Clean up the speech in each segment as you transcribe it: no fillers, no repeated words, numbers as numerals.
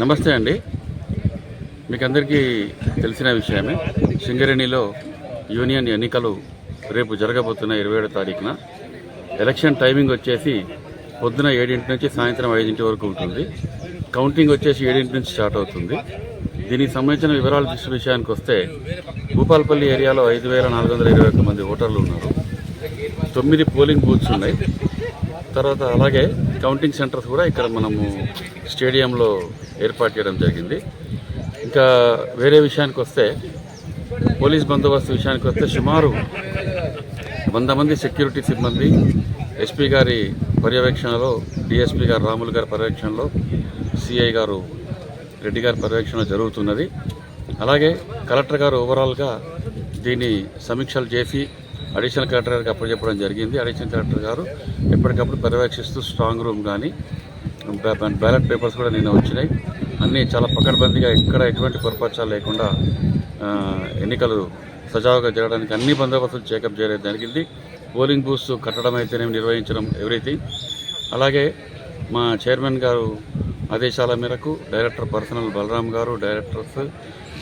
నమస్తే అండి. మీకు అందరికీ తెలిసిన విషయమే. సింగరేణిలో యూనియన్ ఎన్నికలు రేపు జరగబోతున్న 27వ తారీఖున. ఎలక్షన్ టైమింగ్ వచ్చేసి పొద్దున 7 నుంచి సాయంత్రం 5 వరకు ఉంటుంది. కౌంటింగ్ వచ్చేసి 7 నుంచి స్టార్ట్ అవుతుంది. దీనికి సంబంధించిన వివరాల విషయానికి వస్తే భూపాలపల్లి ఏరియాలో 5,421 మంది ఓటర్లు ఉన్నారు. 9 పోలింగ్ బూత్స్ ఉన్నాయి. తర్వాత అలాగే కౌంటింగ్ సెంటర్స్ కూడా ఇక్కడ మనము స్టేడియంలో ఏర్పాటు చేయడం జరిగింది. ఇంకా వేరే విషయానికి వస్తే పోలీస్ బందోబస్తు విషయానికి వస్తే సుమారు 100 మంది సెక్యూరిటీ సిబ్బంది ఎస్పీ గారి పర్యవేక్షణలో, డిఎస్పీ గారు రాములు గారి పర్యవేక్షణలో, సిఐ గారు రెడ్డి గారి పర్యవేక్షణ జరుగుతున్నది. అలాగే కలెక్టర్ గారు ఓవరాల్గా దీన్ని సమీక్షలు చేసి అడిషనల్ కలెక్టర్ గారికి అప్పచెప్పడం జరిగింది. అడిషనల్ కలెక్టర్ గారు ఎప్పటికప్పుడు పర్యవేక్షిస్తూ స్ట్రాంగ్ రూమ్ కానీ బ్యాలెట్ పేపర్స్ కూడా నిన్న వచ్చినాయి. అన్నీ చాలా పకడ్బందీగా ఎక్కడ ఎటువంటి పొరపాట్లు లేకుండా ఎన్నికలు సజావుగా జరగడానికి అన్ని బందోబస్తులు చెకప్ చేయడం జరిగింది. పోలింగ్ బూత్స్ కట్టడం అయితేనేమి, నిర్వహించడం ఎవ్రీథింగ్. అలాగే మా చైర్మన్ గారు ఆదేశాల మేరకు డైరెక్టర్ పర్సనల్ బలరాం గారు, డైరెక్టర్స్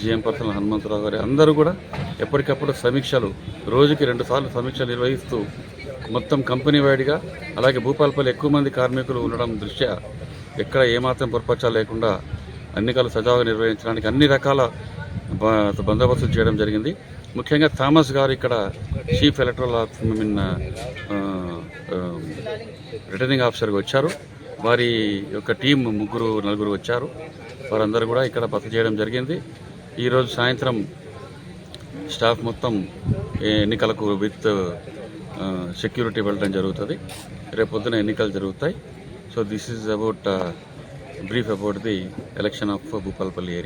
జిఎం పర్సనల్ హనుమంతరావు గారు అందరూ కూడా ఎప్పటికప్పుడు సమీక్షలు, రోజుకి 2 సార్లు సమీక్షలు నిర్వహిస్తూ మొత్తం కంపెనీ వైడ్గా, అలాగే భూపాలపల్లి ఎక్కువ మంది కార్మికులు ఉండడం దృష్ట్యా ఎక్కడ ఏమాత్రం పొరపాట్లు లేకుండా ఎన్నికలు సజావుగా నిర్వహించడానికి అన్ని రకాల బందోబస్తులు చేయడం జరిగింది. ముఖ్యంగా థామస్ గారు ఇక్కడ చీఫ్ ఎలక్టరల్ రిటర్నింగ్ ఆఫీసర్గా వచ్చారు. వారి యొక్క టీం 3-4 వచ్చారు. వారందరూ కూడా ఇక్కడ బస చేయడం జరిగింది. ఈరోజు సాయంత్రం స్టాఫ్ మొత్తం ఎన్నికలకు విత్ సెక్యూరిటీ వెళ్ళడం జరుగుతుంది. రేపు పొద్దున ఎన్నికలు జరుగుతాయి. So this is about brief about the election of Bhupalpally area.